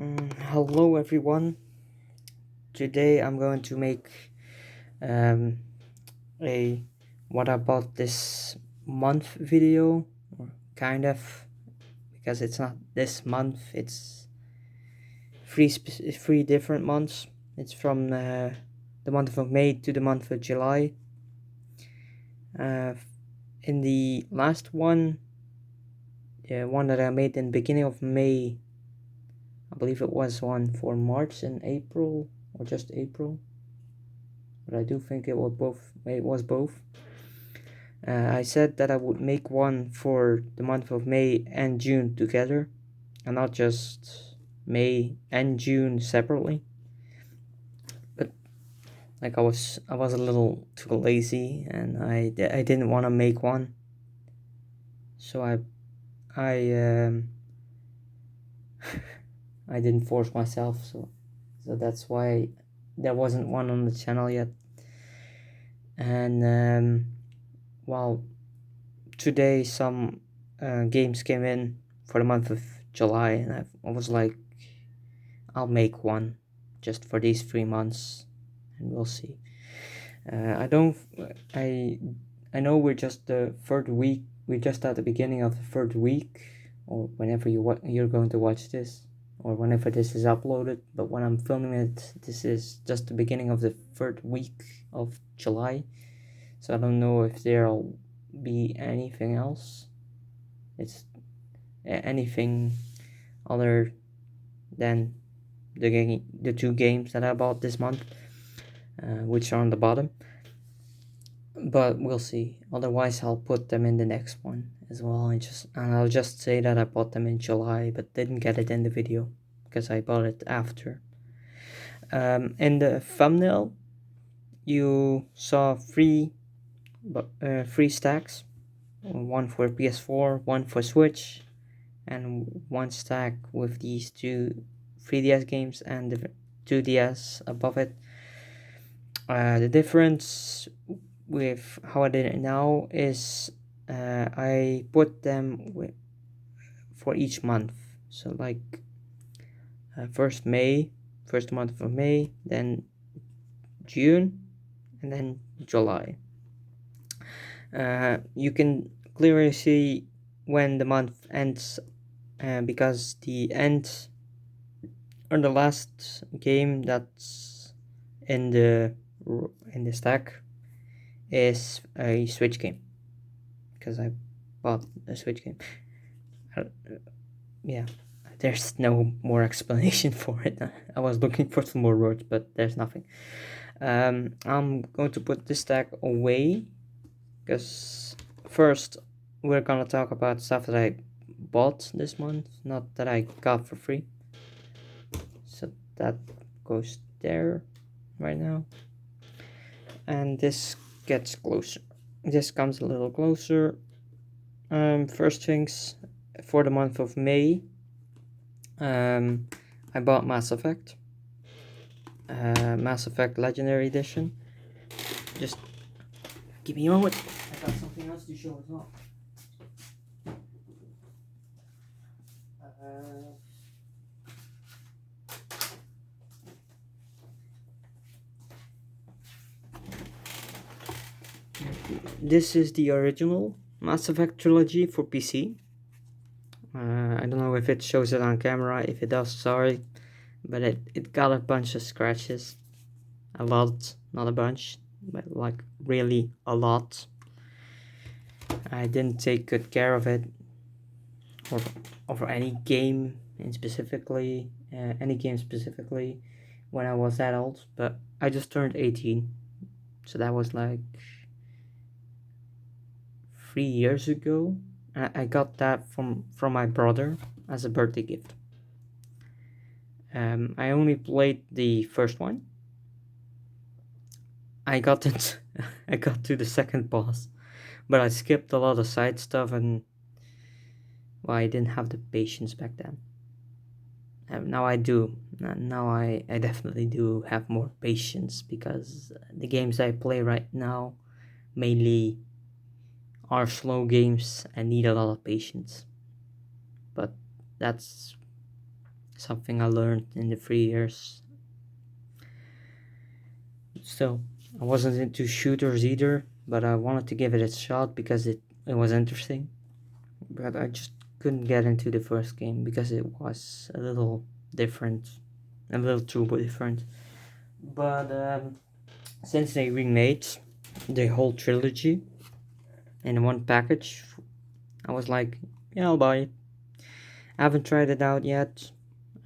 Hello everyone. Today I'm going to make um, a what about this month video, or kind of, because it's not this month. It's three different months. It's from the month of May to the month of July. Uh, in the last one, the one that I made in the beginning of May, I believe it was one for March and April, or just April. But I do think it was both. It was both. I said that I would make one for the month of May and June together, and not just May and June separately. But like I was a little too lazy, and I didn't want to make one, so I I didn't force myself. So that's why there wasn't one on the channel yet. And well, today some games came in for the month of July, and I was like, I'll make one just for these 3 months, and we'll see. I don't. I know we're just the third week. We're just at the beginning of the third week, or whenever you're going to watch this, or whenever this is uploaded. But when I'm filming it, this is just the beginning of the third week of July. So I don't know if there'll be anything else. It's anything other than the two games that I bought this month, which are on the bottom. But we'll see. Otherwise, I'll put them in the next one as well. And I'll just say that I bought them in July, but didn't get it in the video because I bought it after. In the thumbnail, you saw three stacks, one for PS4, one for Switch, and one stack with these two 3DS games and the 2DS above it. The difference with how I did it now is I put them for each month. So like first month of May, then June, and then July. You can clearly see when the month ends, because the end or the last game that's in the stack is a Switch game, because I bought a Switch game. Yeah, there's no more explanation for it. I was looking for some more words, but there's nothing. I'm going to put this stack away, because first we're gonna talk about stuff that I bought this month, not that I got for free. So that goes there right now, and this gets closer. This comes a little closer. First things, for the month of May, I bought Mass Effect, Mass Effect Legendary Edition. Just give me a moment. I got something else to show as well. This is the original Mass Effect trilogy for PC. I don't know if it shows it on camera. If it does, sorry, but it got a bunch of scratches. A lot, not a bunch, but like really a lot. I didn't take good care of it, or any game specifically, when I was that old. But I just turned 18, so that was like 3 years ago. I got that from my brother as a birthday gift. I only played the first one. I got it. I got to the second boss, but I skipped a lot of side stuff, and well, I didn't have the patience back then. Now I do. Now I definitely do have more patience, because the games I play right now mainly are slow games and need a lot of patience. But that's something I learned in the 3 years. Still, I wasn't into shooters either, but I wanted to give it a shot because it was interesting. But I just couldn't get into the first game because it was a little different, a little too different. But since they remade the whole trilogy in one package, I was like, yeah, I'll buy it. I haven't tried it out yet.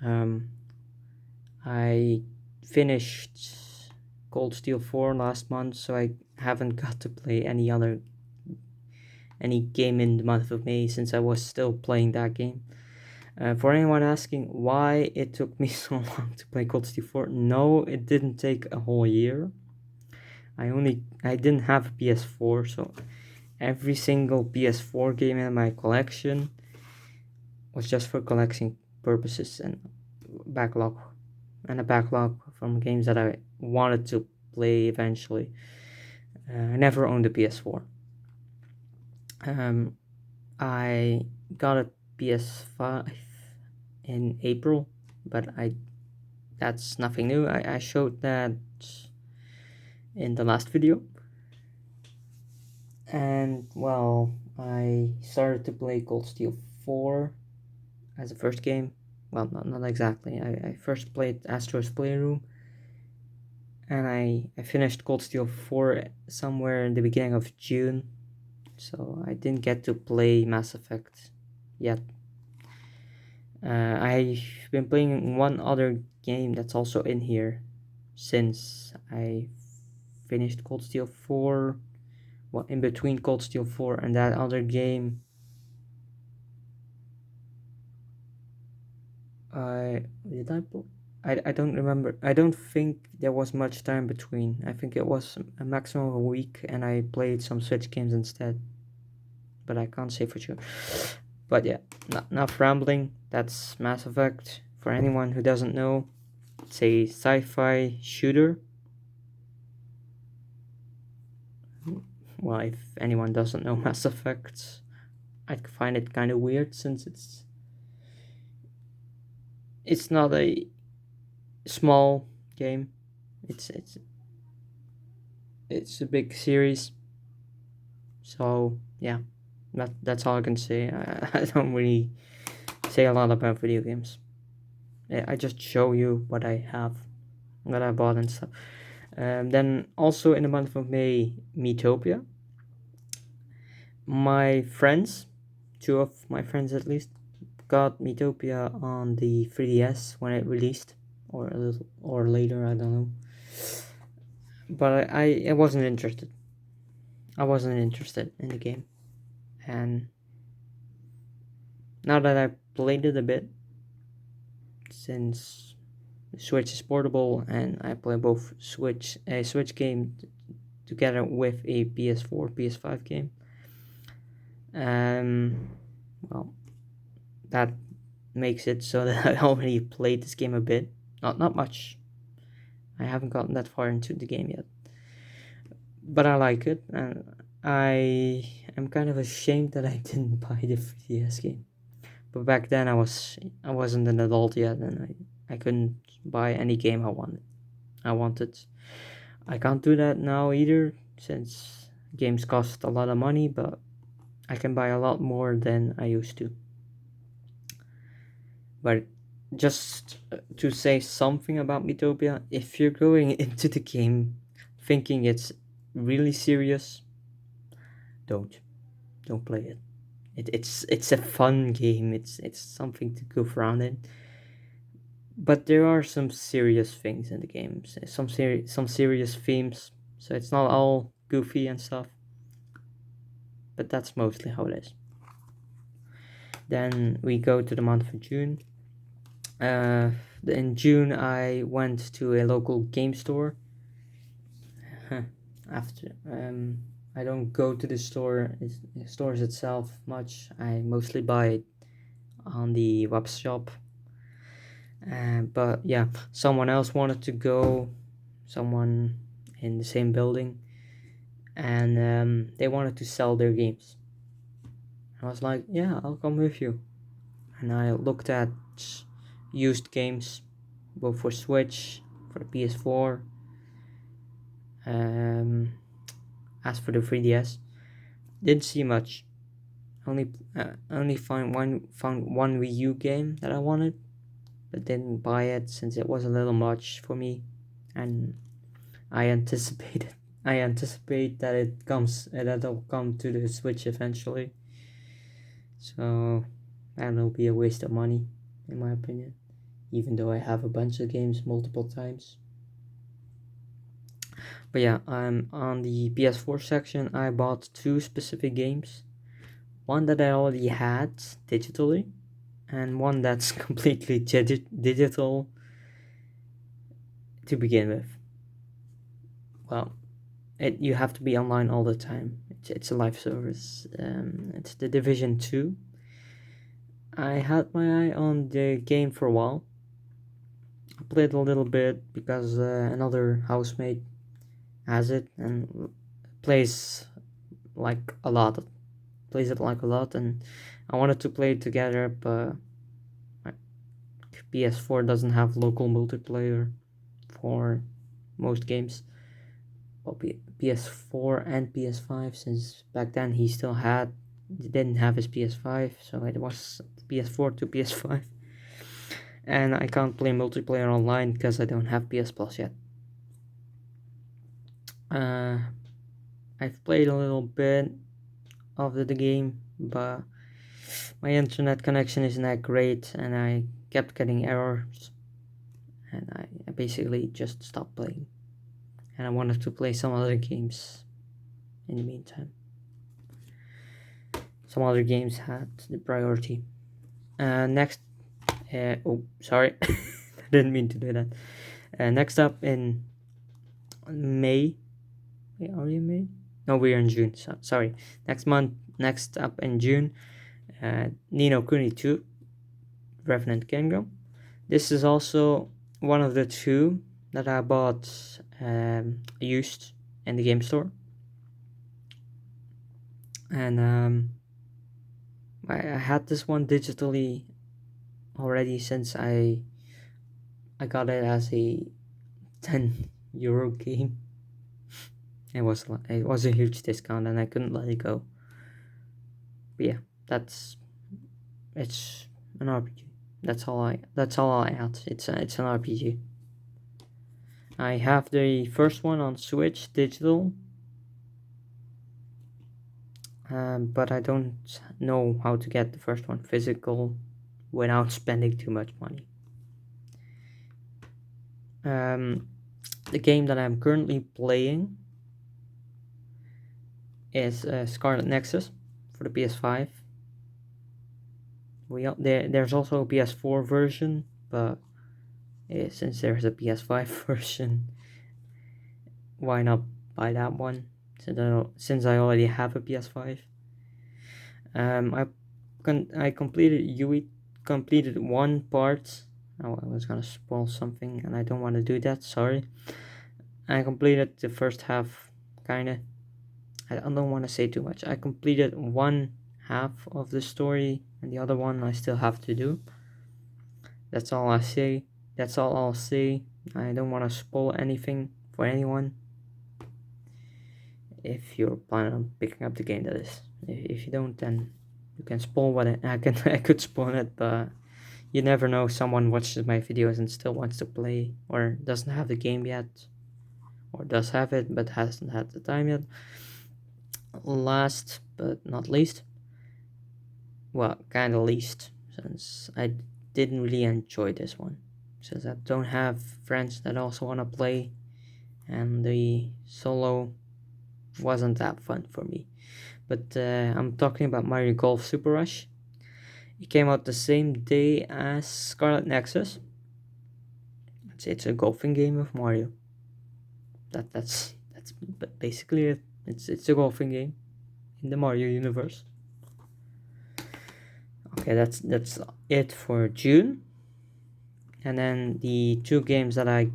Um, I finished Cold Steel 4 last month, so I haven't got to play any game in the month of May since I was still playing that game. For anyone asking why it took me so long to play Cold Steel 4, no, it didn't take a whole year. I didn't have a PS4, so every single PS4 game in my collection was just for collecting purposes and backlog a backlog from games that I wanted to play eventually. I never owned a PS4. I got a PS5 in April, but that's nothing new. I showed that in the last video. And well, I started to play Cold Steel 4 as a first game. Well, not exactly. I first played Astro's Playroom, and I finished Cold Steel 4 somewhere in the beginning of June, so I didn't get to play Mass Effect yet. I've been playing one other game that's also in here since I finished Cold Steel 4. Well, in between Cold Steel 4 and that other game, I don't remember. I don't think there was much time between. I think it was a maximum of a week, and I played some Switch games instead. But I can't say for sure. But yeah, enough rambling. That's Mass Effect. For anyone who doesn't know, it's a sci-fi shooter. Well, if anyone doesn't know Mass Effect, I find it kind of weird since it's not a small game. It's a big series. So yeah, that's all I can say. I don't really say a lot about video games. I just show you what I have, what I bought and stuff. Then also in the month of May, Miitopia. My friends, two of my friends at least, got Miitopia on the 3DS when it released, or a little or later, I don't know. But I wasn't interested. I wasn't interested in the game, and now that I played it a bit, since the Switch is portable and I play both a Switch game together with a PS4, PS5 game. Well, that makes it so that I already played this game a bit. Not much. I haven't gotten that far into the game yet, but I like it, and I am kind of ashamed that I didn't buy the 3DS game. But back then I wasn't an adult yet, and I couldn't buy any game I wanted. I can't do that now either, since games cost a lot of money, but I can buy a lot more than I used to. But just to say something about Miitopia, if you're going into the game thinking it's really serious, don't play it. It's a fun game. It's something to goof around in. But there are some serious things in the games, some serious themes. So it's not all goofy and stuff. But that's mostly how it is. Then we go to the month of June. In June, I went to a local game store. After I don't go to the stores itself much. I mostly buy it on the web shop. But yeah, someone else wanted to go, someone in the same building, and they wanted to sell their games. I was like, yeah, I'll come with you. And I looked at used games, both for Switch, for the PS4. As for the 3DS, didn't see much. Only found one Wii U game that I wanted, but didn't buy it since it was a little much for me, and I anticipated I anticipate that that'll come to the Switch eventually. So that'll be a waste of money, in my opinion. Even though I have a bunch of games multiple times. But yeah, I'm on the PS4 section. I bought two specific games. One that I already had digitally, and one that's completely digital to begin with. Well, you have to be online all the time. It's a live service. It's the Division 2. I had my eye on the game for a while. I played a little bit because another housemate has it and plays like a lot. Plays it like a lot, and I wanted to play it together, but my PS4 doesn't have local multiplayer for most games. Well, PS4 and PS5, since back then he didn't have his PS5, so it was PS4 to PS5. And I can't play multiplayer online because I don't have PS Plus yet. I've played a little bit of the game, but my internet connection isn't that great, and I kept getting errors, and I basically just stopped playing. And I wanted to play some other games in the meantime. Some other games had the priority. Next, sorry, I didn't mean to do that. Next up in May. Wait, are we in May? No, we're in June. Sorry. Next up in June, Ni no Kuni 2, Revenant Kingdom. This is also one of the two that I bought used in the game store. And I had this one digitally already since I got it as a 10 euro game. It was a huge discount and I couldn't let it go. But yeah, it's an RPG. That's all I add. It's an RPG. I have the first one on Switch digital, but I don't know how to get the first one physical without spending too much money. The game that I'm currently playing is Scarlet Nexus for the PS5. There's also a PS4 version, but since there's a PS5 version, why not buy that one? Since I already have a PS5. I completed one part. Oh, I was gonna spoil something, and I don't want to do that. Sorry. I completed the first half, kinda. I don't want to say too much. I completed one half of the story, and the other one I still have to do. That's all I say. That's all I'll say. I don't want to spoil anything for anyone. If you're planning on picking up the game, that is. If you don't, then you can spoil what I could spoil it, but you never know. Someone watches my videos and still wants to play, or doesn't have the game yet, or does have it but hasn't had the time yet. Last but not least, well, kind of least, since I didn't really enjoy this one, since I don't have friends that also want to play, and the solo wasn't that fun for me. But I'm talking about Mario Golf Super Rush. It came out the same day as Scarlet Nexus. It's a golfing game of Mario. That's basically it. It's a golfing game in the Mario universe. Okay, that's it for June. And then the two games that I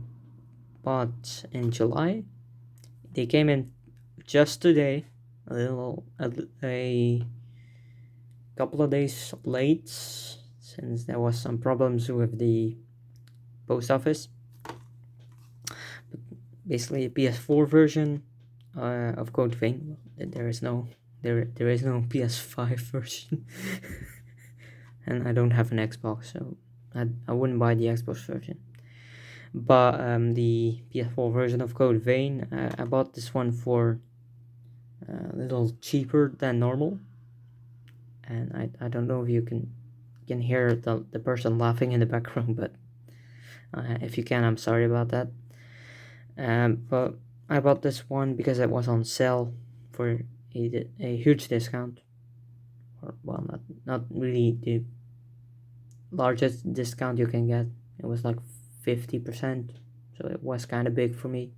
bought in July, they came in just today, a couple of days late, since there was some problems with the post office. But basically, a PS4 version of Code Vein. There is no PS5 version, and I don't have an Xbox, so I wouldn't buy the Xbox version. But the PS4 version of Code Vein, I bought this one for a little cheaper than normal, and I don't know if you can hear the person laughing in the background, but if you can, I'm sorry about that. But I bought this one because it was on sale for a huge discount, or well, not really the largest discount you can get. It was like 50%, so it was kind of big for me.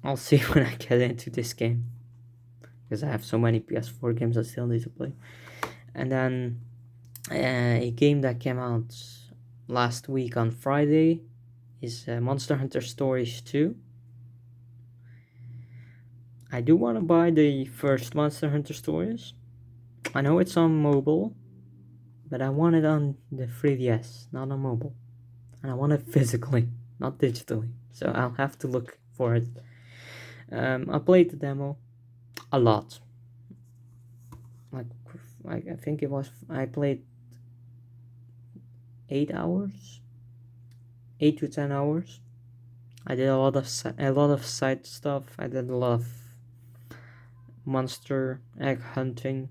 I'll see when I get into this game, because I have so many PS4 games I still need to play. And then a game that came out last week on Friday is Monster Hunter Stories 2. I do want to buy the first Monster Hunter Stories. I know it's on mobile, but I want it on the 3DS, not on mobile. And I want it physically, not digitally. So I'll have to look for it. I played the demo a lot. Like I think it was, I played 8 hours, 8 to 10 hours. I did a lot of side stuff. I did a lot of monster egg hunting,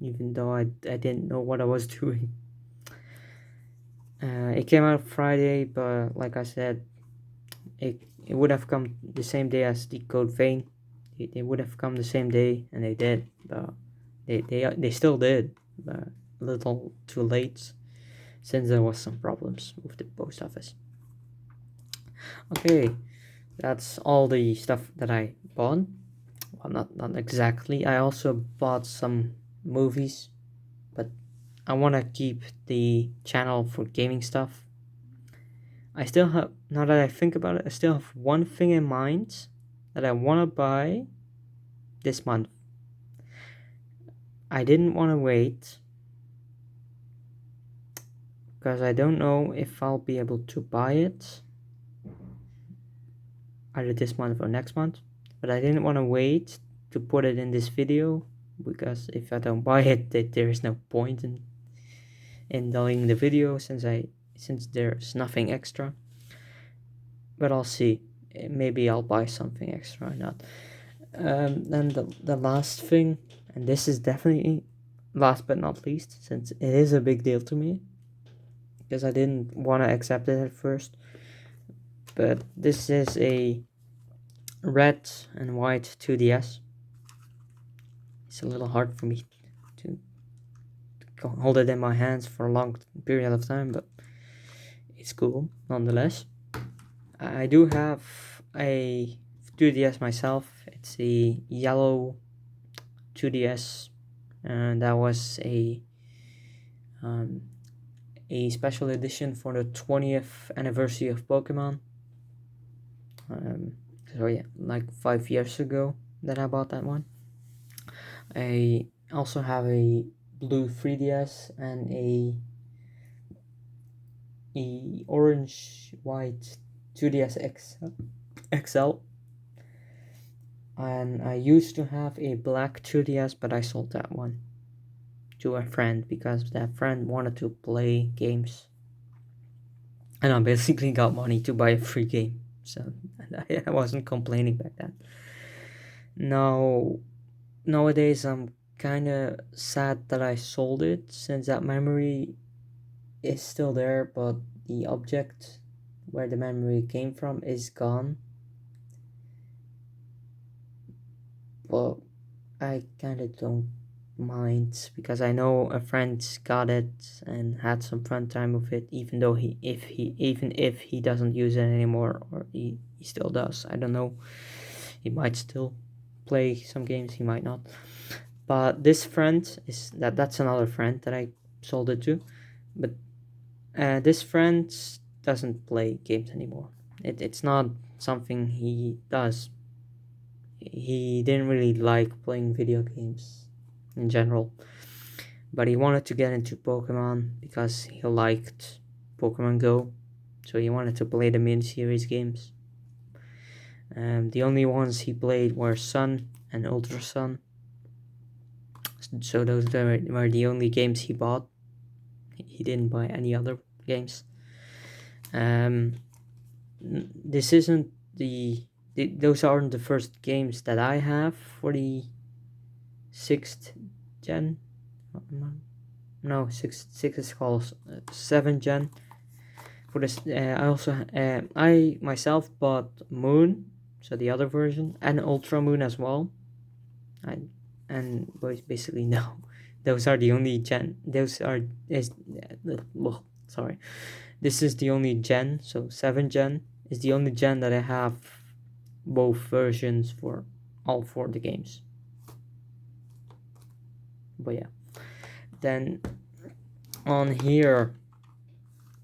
even though I didn't know what I was doing. It came out Friday, but like I said, it would have come the same day as the Code Vein. It would have come the same day, and they did. But they still did, but a little too late, since there was some problems with the post office. Okay, that's all the stuff that I bought. Well, not exactly. I also bought some movies, but I want to keep the channel for gaming stuff. I still have, now that I think about it, I still have one thing in mind that I want to buy this month. I didn't want to wait, because I don't know if I'll be able to buy it either this month or next month, but I didn't want to wait to put it in this video, because if I don't buy it, there is no point in doing the video, since there's nothing extra. But I'll see. Maybe I'll buy something extra or not. Then the last thing, and this is definitely last but not least, since it is a big deal to me, because I didn't want to accept it at first, but this is a red and white 2DS. It's a little hard for me to hold it in my hands for a long period of time, but it's cool nonetheless. I do have a 2DS myself. It's a yellow 2DS, and that was a special edition for the 20th anniversary of Pokemon. So yeah, like 5 years ago that I bought that one. I also have a blue 3DS and a orange white 2DS XL. And I used to have a black 2DS, but I sold that one to a friend because that friend wanted to play games, and I basically got money to buy a free game, so I wasn't complaining back then. Nowadays I'm kind of sad that I sold it, since that memory is still there, but the object where the memory came from is gone. But I kind of don't mind, because I know a friend got it and had some fun time with it, even though even if he doesn't use it anymore, or he still does. I don't know. He might still play some games, he might not. But this friend that's another friend that I sold it to. But this friend doesn't play games anymore. It's not something he does. He didn't really like playing video games in general. but he wanted to get into Pokemon because he liked Pokemon Go, so he wanted to play the mini-series games. The only ones he played were Sun and Ultra Sun, so those were the only games he bought. He didn't buy any other games. This isn't those aren't the first games that I have for the 6th gen. No, six is called 7th gen. For this, I also I myself bought Moon, so the other version, and Ultra Moon as well. And basically no, those are the only gen. Those are sorry. This is the only gen, so 7th gen is the only gen that I have both versions for all 4 the games. But yeah, then on here,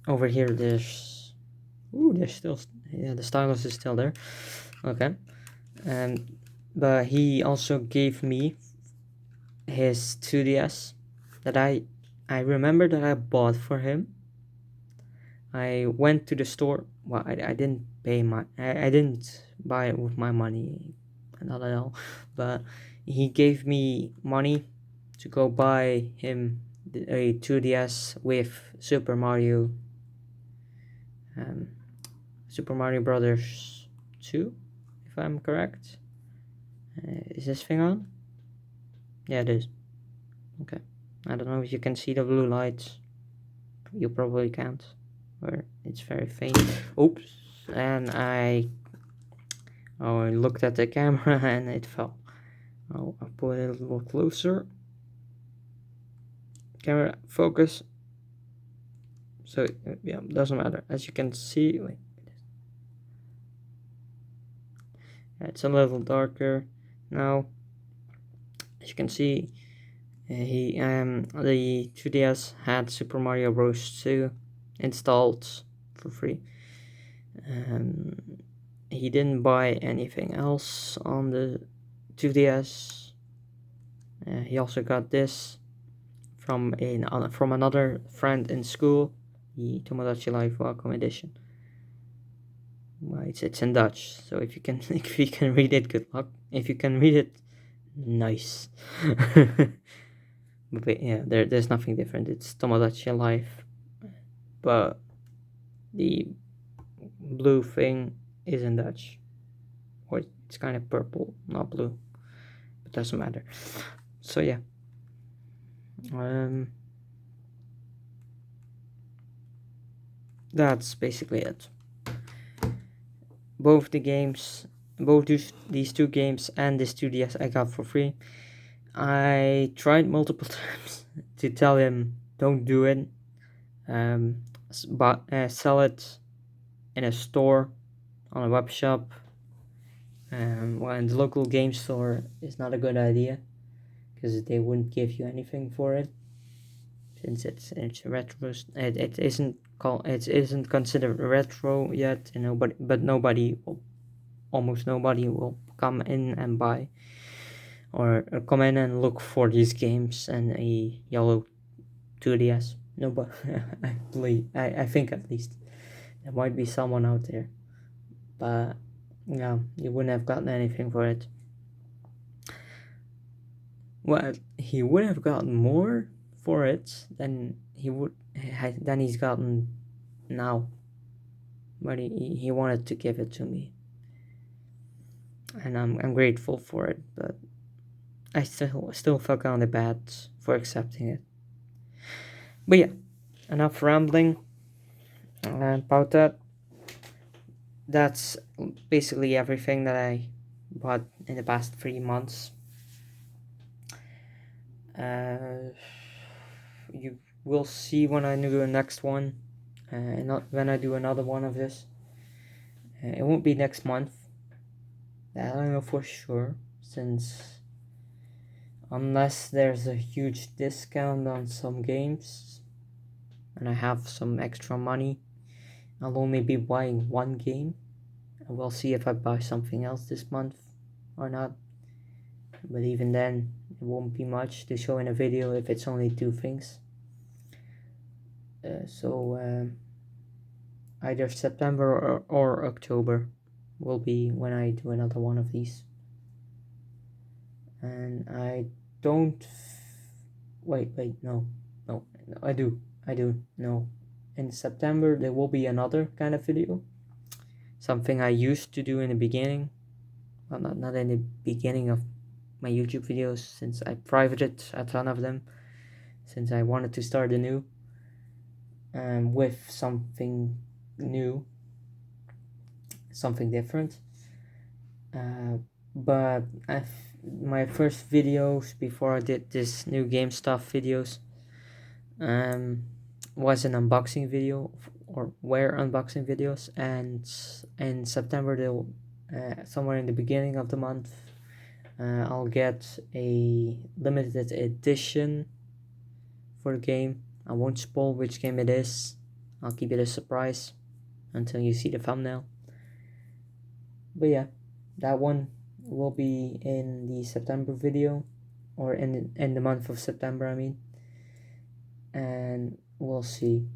over here, there's still, yeah, the stylus is still there. Okay, but he also gave me his 2DS that I remember that I bought for him. I went to the store. Well, I didn't pay I didn't buy it with my money, not at all. But he gave me money to go buy him a 2DS with Super Mario Brothers 2, if I'm correct. Is this thing on? Yeah, it is. Okay. I don't know if you can see the blue lights. You probably can't, or it's very faint. Oops. And I looked at the camera and it fell. I'll put it a little closer. Camera focus. So yeah, doesn't matter. As you can see, it's a little darker now. As you can see, the 2DS had Super Mario Bros. 2 installed for free. He didn't buy anything else on the 2DS. He also got this from another friend in school, the Tomodachi Life Welcome Edition. Well, it's in Dutch, so if you can read it, good luck. If you can read it, nice. But yeah, there's nothing different. It's Tomodachi Life, but the blue thing is in Dutch, or it's kind of purple, not blue, but doesn't matter. So yeah, that's basically it. Both these 2 games and this 2DS I got for free. I tried multiple times to tell him don't do it. But sell it in a store, on a web shop. Well, in the local game store is not a good idea because they wouldn't give you anything for it, since it's retro. It isn't considered retro yet. Almost nobody will come in and buy or come in and look for these games and a yellow 2DS. Nobody. I think at least there might be someone out there, but yeah, you wouldn't have gotten anything for it. Well, he would have gotten more for it than he's gotten now, but he wanted to give it to me, and I'm grateful for it, but I still felt kind of bad for accepting it. But yeah, enough rambling about that. That's basically everything that I bought in the past 3 months. You will see when I do the next one, not when I do another one of this. It won't be next month. That I know for sure, since unless there's a huge discount on some games and I have some extra money, I'll only be buying 1 game, and we'll see if I buy something else this month or not. but even then it won't be much to show in a video if it's only two things. So either September or October will be when I do another one of these. And I don't wait, no, I do, no. In September there will be another kind of video, something I used to do in the beginning. Well, not in the beginning of my YouTube videos, since I privated a ton of them, since I wanted to start anew, with something new, something different. But my first videos before I did this new game stuff videos was an unboxing video, or were unboxing videos, and in September they'll somewhere in the beginning of the month I'll get a limited edition for the game. I won't spoil which game it is. I'll keep it a surprise until you see the thumbnail. But yeah, that one will be in the September video, or in the month of September, I mean. And we'll see.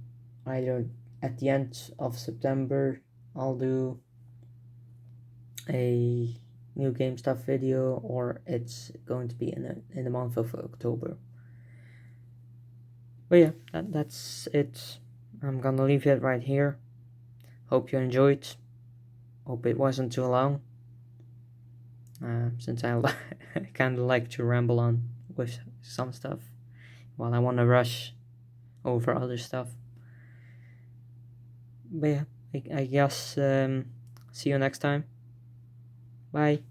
Either at the end of September I'll do a new game stuff video, or it's going to be in the month of October. But yeah, that's it. I'm gonna leave it right here. Hope you enjoyed. Hope it wasn't too long. Since I kind of like to ramble on with some stuff while I want to rush over other stuff. But yeah, I guess see you next time. Bye.